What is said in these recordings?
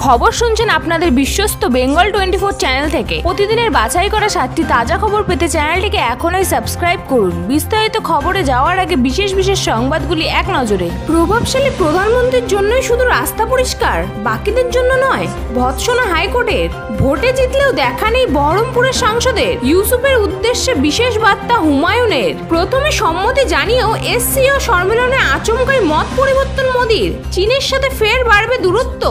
খবর শুনছেন আপনাদের বিশ্বস্ত বেঙ্গল 24 চ্যানেল থেকে। প্রতিদিনের বাছাই করা 7টি তাজা খবর পেতে চ্যানেলটিকে এখনই সাবস্ক্রাইব করুন। বিস্তারিত খবরে যাওয়ার আগে বিশেষ বিশেষ সংবাদগুলি এক নজরে। প্রভাবশালী প্রধানমন্ত্রীর জন্যই শুধু রাস্তা পরিষ্কার, বাকিদের জন্য নয়। ভৎসনা হাইকোর্টের ভোটে জিতলেও দেখা নেই বহরমপুরের সাংসদের। ইউসুফের উদ্দেশ্যে বিশেষ বার্তা হুমায়ুনের। প্রথমে সম্মতি জানিয়েও এসসিও সম্মেলনে আচমকাই মত পরিবর্তন মোদির। চীনের সাথে ফের বাড়বে দূরত্ব।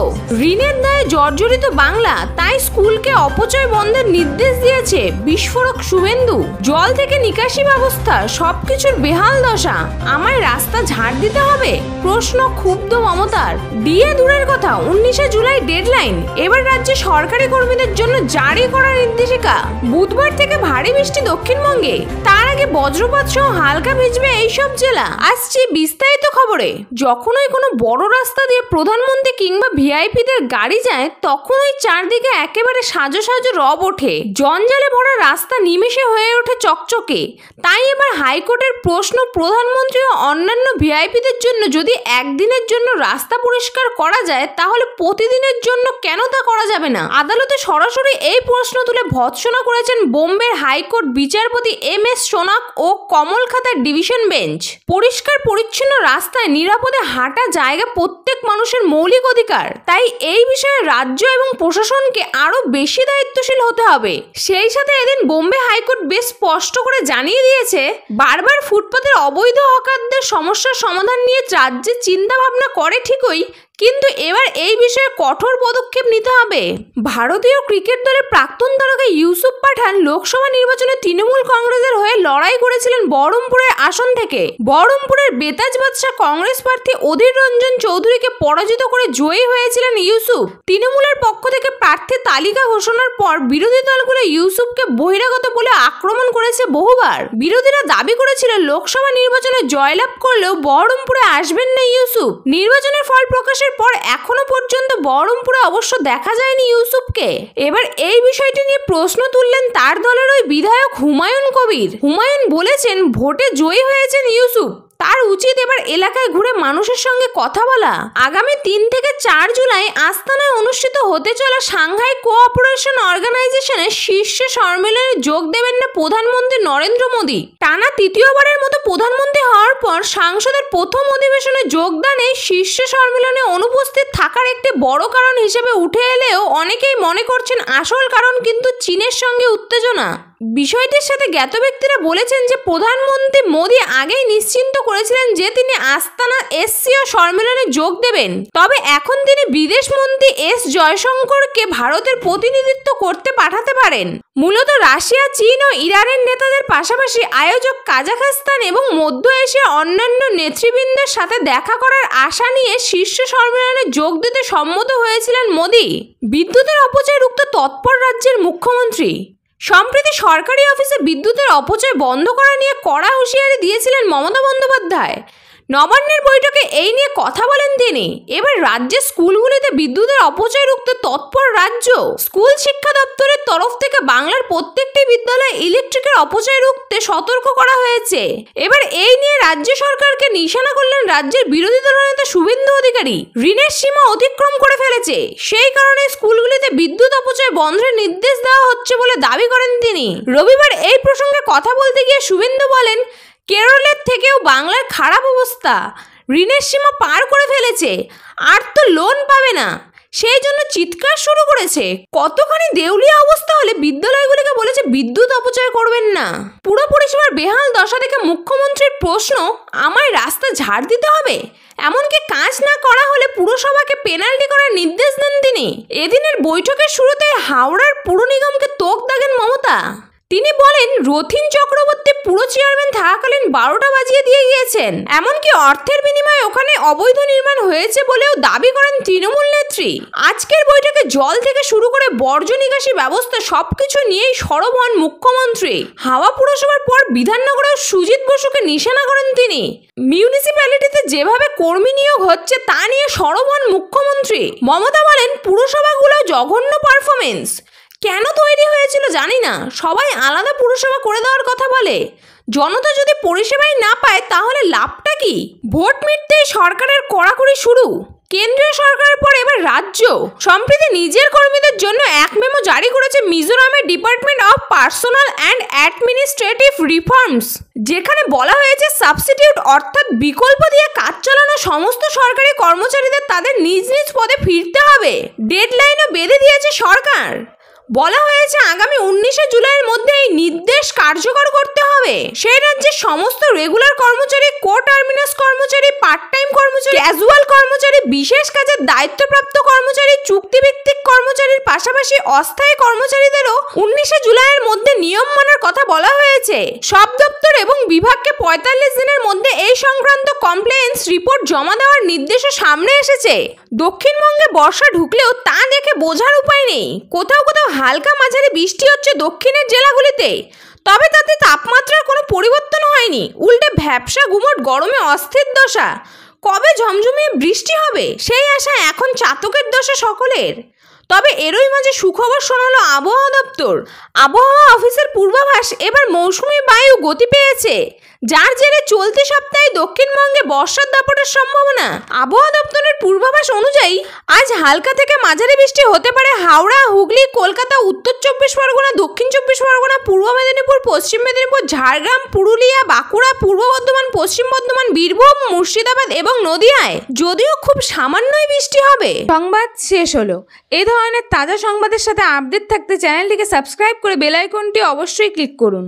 ঋণের দায়ে জর্জরিত বাংলা, তাই স্কুলকে অপচয় বন্ধের নির্দেশ দিয়েছে বিস্ফোরক শুভেন্দু। জল থেকে নিকাশি ব্যবস্থা, সবকিছুর বেহাল দশা। আমায় রাস্তা ঝাড় দিতে হবে, প্রশ্ন ক্ষুব্ধ মমতার। ডিএ দূরের কথা, 19শে জুলাই ডেডলাইন। এবার রাজ্যে সরকারি কর্মীদের জন্য জারি করা নির্দেশিকা। বুধবার থেকে ভারী বৃষ্টি দক্ষিণবঙ্গে, তার আগে বজ্রপাত সহ হালকা ভিজবে এইসব জেলা। আসছি বিস্তারিত খবরে। যখনই কোনো বড় রাস্তা দিয়ে প্রধানমন্ত্রী কিংবা ভিআইপিদের গাড়ি যায়, তখনই চারদিকে একেবারে সাজো সাজো রব ওঠে। জঞ্জালে ভরা রাস্তা নিমেষে হয়ে ওঠে চকচকে। তাই এবার হাইকোর্টের প্রশ্ন, প্রধানমন্ত্রী ও অন্যান্য ভিআইপিদের জন্য যদি একদিনের জন্য রাস্তা পরিষ্কার করা যায়, তাহলে প্রতিদিনের জন্য কেন তা করা যাবে না? আদালতে সরাসরি এই প্রশ্ন তুলে ভৎসনা করেছেন বোম্বের হাইকোর্ট বিচারপতি MS সোনাক ও কমলখাতার ডিভিশন বেঞ্চ। পরিষ্কার পরিচ্ছন্ন রাস্তায় নিরাপদে হাঁটা জায়গা প্রত্যেক মানুষের মৌলিক অধিকার। তাই এই বিষয়ে রাজ্য এবং প্রশাসনকে আরো বেশি দায়িত্বশীল হতে হবে। সেই সাথে এদিন বোম্বে হাইকোর্ট বেশ স্পষ্ট করে জানিয়ে দিয়েছে, বারবার ফুটপাতের অবৈধ হকারদের সমস্যার সমাধান নিয়ে রাজ্যে চিন্তা ভাবনা করে ঠিকই, কিন্তু এবার এই বিষয়ে কঠোর পদক্ষেপ নিতে হবে। ভারতীয় ক্রিকেট দলের প্রাক্তন তারকা ইউসুফ পাঠান লোকসভা নির্বাচনে তৃণমূল কংগ্রেসের হয়ে লড়াই করেছিলেন বহরমপুরের আসন থেকে। বহরমপুরের বেতাজ বাদশাহ কংগ্রেস প্রার্থী অধীর রঞ্জন চৌধুরীকে পরাজিত করে জয়ী হয়েছিলেন ইউসুফ। তৃণমূলের পক্ষ থেকে প্রার্থী তালিকা ঘোষণার পর বিরোধী দলগুলো ইউসুফকে বহিরাগত বলে আক্রমণ করেছে বহুবার। বিরোধীরা দাবি করেছিল লোকসভা নির্বাচনে জয়লাভ করলেও বহরমপুরে আসবেন না ইউসুফ। নির্বাচনের ফল প্রকাশের পর এখনো পর্যন্ত বহরমপুরে অবশ্য দেখা যায়নি ইউসুফকে। এবার এই বিষয়টি নিয়ে প্রশ্ন তুললেন তার দলের ওই বিধায়ক হুমায়ুন কবির। হুমায়ুন বলেছেন, ভোটে জয়ী হয়েছেন ইউসুফ, তার উচিত এবার এলাকায় ঘুরে মানুষের সঙ্গে কথা বলা। আগামী 3 থেকে 4 জুলাই আস্তানায় অনুষ্ঠিত হতে চলা সাংহাই কোঅপারেশন অর্গানাইজেশনের শীর্ষ সম্মেলনে যোগ দেবেন না প্রধানমন্ত্রী নরেন্দ্র মোদী। টানা তৃতীয়বারের মতো প্রধানমন্ত্রী হওয়ার পর সাংসদের প্রথম অধিবেশনে যোগদানে শীর্ষ সম্মেলনে অনুপস্থিত থাকার একটি বড় কারণ হিসেবে উঠে এলেও অনেকেই মনে করছেন আসল কারণ কিন্তু চীনের সঙ্গে উত্তেজনা। বিষয়টির সাথে জ্ঞাত ব্যক্তিরা বলেছেন যে প্রধানমন্ত্রী মোদী আগেই নিশ্চিন্ত করেছিলেন যে তিনি আস্তানা এসসিও সম্মেলনে যোগ দেবেন। তবে এখন তিনি বিদেশ মন্ত্রী এস জয়শঙ্করকে ভারতের প্রতিনিধিত্ব করতে পাঠাতে পারেন। মূলত রাশিয়া, চীন ও ইরানের নেতাদের পাশাপাশি আয়োজক কাজাখস্তান এবং মধ্য এশিয়ার অন্যান্য নেতৃবৃন্দের সাথে দেখা করার আশা নিয়ে শীর্ষ সম্মেলনে যোগ দিতে সম্মত হয়েছিলেন মোদী। বিদ্যুতের অপচয় রুখতে তৎপর রাজ্যের মুখ্যমন্ত্রী। সম্প্রতি সরকারি অফিসে বিদ্যুতের অপচয় বন্ধ করা নিয়ে কড়া হুঁশিয়ারি দিয়েছিলেন মমতা বন্দ্যোপাধ্যায়। নবান্নের বৈঠকে এই নিয়ে কথা বলেন তিনি। এবার রাজ্যের স্কুলগুলিতে বিদ্যুতের অপচয় রুখতে তৎপর রাজ্য। স্কুল শিক্ষা দপ্তরের তরফ থেকে বাংলার প্রত্যেকটি বিদ্যালয়ে ইলেকট্রিকের অপচয় রুখতে সতর্ক করা হয়েছে। এবার এই নিয়ে রাজ্য সরকারকে নিশানা করলেন রাজ্যের বিরোধী দলনেতা শুভেন্দু অধিকারী। ঋণের সীমা অতিক্রম করে ফেলেছে, সেই কারণে স্কুলগুলিতে বিদ্যুৎ অপচয় বন্ধের নির্দেশ দেওয়া হচ্ছে বলে দাবি করেন তিনি। রবিবার এই প্রসঙ্গে কথা বলতে গিয়ে শুভেন্দু বলেন, কেরলের থেকেও বাংলার খারাপ অবস্থা। ঋণের সীমা পার করে ফেলেছে, আর তো লোন পাবে না, সেই জন্য চিৎকার শুরু করেছে। কতখানি দেউলিয়া অবস্থা হলে বিদ্যালয়গুলিকে বলেছে বিদ্যুৎ অপচয় করবেন না। পুরো পরিষেবার বেহাল দশা দেখে মুখ্যমন্ত্রীর প্রশ্ন, আমায় রাস্তা ঝাড় দিতে হবে? এমনকি কাজ না করা হলে পুরসভাকে পেনাল্টি করার নির্দেশ দেন তিনি। এদিনের বৈঠকের শুরুতে হাওড়ার পুর নিগমকে তোক দাগেন মমতা। তিনি বলেন, রথিন চক্রবর্তী পুরো চেয়ারম্যান থাকাকালীন 12টা বাজিয়ে দিয়ে গিয়েছেন। এমনকি অর্থের বিনিময়ে ওখানে অবৈধ নির্মাণ হয়েছে বলেও দাবি করেন তৃণমূল নেত্রী। আজকের বৈঠকে জল থেকে শুরু করে বর্জ্য নিকাশি ব্যবস্থা সবকিছু নিয়েই সরব হন মুখ্যমন্ত্রী। হাওড়া পুরসভার পর বিধাননগরেও সুজিত বসুকে নিশানা করেন তিনি। মিউনিসিপ্যালিটিতে যেভাবে কর্মী নিয়োগ হচ্ছে তা নিয়ে সরব হন মুখ্যমন্ত্রী। মমতা বলেন, পুরসভাগুলো জঘন্য পারফরমেন্স। কেন তৈরি হয়েছিল জানি না, সবাই আলাদা পুরসভা করে দেওয়ার কথা বলে। জনতা যদি পরিষেবাই না পায় তাহলে লাভটা কি? ভোট মিটতেই সরকারের কড়াকড়ি শুরু। কেন্দ্রীয় সরকারের পর এবার রাজ্য সম্প্রতি নিজের কর্মীদের জন্য এক মেমো জারি করেছে মিজোরামের department of personal and administrative reforms, যেখানে বলা হয়েছে সাবস্টিটিউট অর্থাৎ বিকল্প দিয়ে কাজ চালানো সমস্ত সরকারি কর্মচারীদের তাদের নিজ নিজ পদে ফিরতে হবে। ডেডলাইনও বেঁধে দিয়েছে সরকার। বলা হয়েছে আগামী 19শে জুলাইয়ের মধ্যে এই নির্দেশ কার্যকর করতে হবে। সেই রাজ্যের সমস্ত রেগুলার কর্মচারী, কো টার্মিনাস কর্মচারী, পার্ট টাইম কর্মচারী, ক্যাজুয়াল কর্মচারী, বিশেষ কাজের দায়িত্বপ্রাপ্ত কর্মচারী, চুক্তিভিত্তিক কর্মচারীর পাশাপাশি অস্থায়ী কর্মচারীদেরও 19শে জুলাইয়ের মধ্যে নিয়ম মানার কথা বলা হয়েছে। সব দপ্তর এবং বিভাগকে 45 দিনের মধ্যে এই সংক্রান্ত কমপ্লেন্স রিপোর্ট জমা দেওয়ার নির্দেশও সামনে এসেছে। দক্ষিণবঙ্গে বর্ষা ঢুকলেও তা দেখে বোঝার উপায় নেই। কোথাও কোথাও হালকা মাঝারি বৃষ্টি হচ্ছে দক্ষিণের জেলাগুলিতে, তবে তাতে তাপমাত্রার কোনো পরিবর্তন হয়নি। উল্টে ভ্যাপসা গুমোট গরমে অস্থির দশা। কবে ঝমঝমিয়ে বৃষ্টি হবে সেই আশা এখন চাতকের দশা সকলের। তবে এরই মাঝে সুখবর শোনালো আবহাওয়া দপ্তর। আবহাওয়া অফিসের পূর্বাভাস এবার মৌসুমী বায়ু গতি পেয়েছে, যার জেরে চলতি সপ্তাহে দক্ষিণবঙ্গে বর্ষার দাপটের সম্ভাবনা। আবহাওয়া দপ্তরের পূর্বাভাস অনুযায়ী আজ হালকা থেকে মাঝারি বৃষ্টি হতে পারে হাওড়া, হুগলি, কলকাতা, উত্তর 24 পরগনা, দক্ষিণ 24 পরগনা, পূর্ব মেদিনীপুর, পশ্চিম মেদিনীপুর, ঝাড়গ্রাম, পুরুলিয়া, বাঁকুড়া, পূর্ব বর্ধমান, পশ্চিম বর্ধমান, বীরভূম, মুর্শিদাবাদ এবং নদিয়ায়। যদিও খুব সামান্যই বৃষ্টি হবে। সংবাদ শেষ হলো। এই ধরনের তাজা সংবাদের সাথে আপডেট থাকতে চ্যানেলটিকে সাবস্ক্রাইব করে বেল আইকনটি অবশ্যই ক্লিক করুন।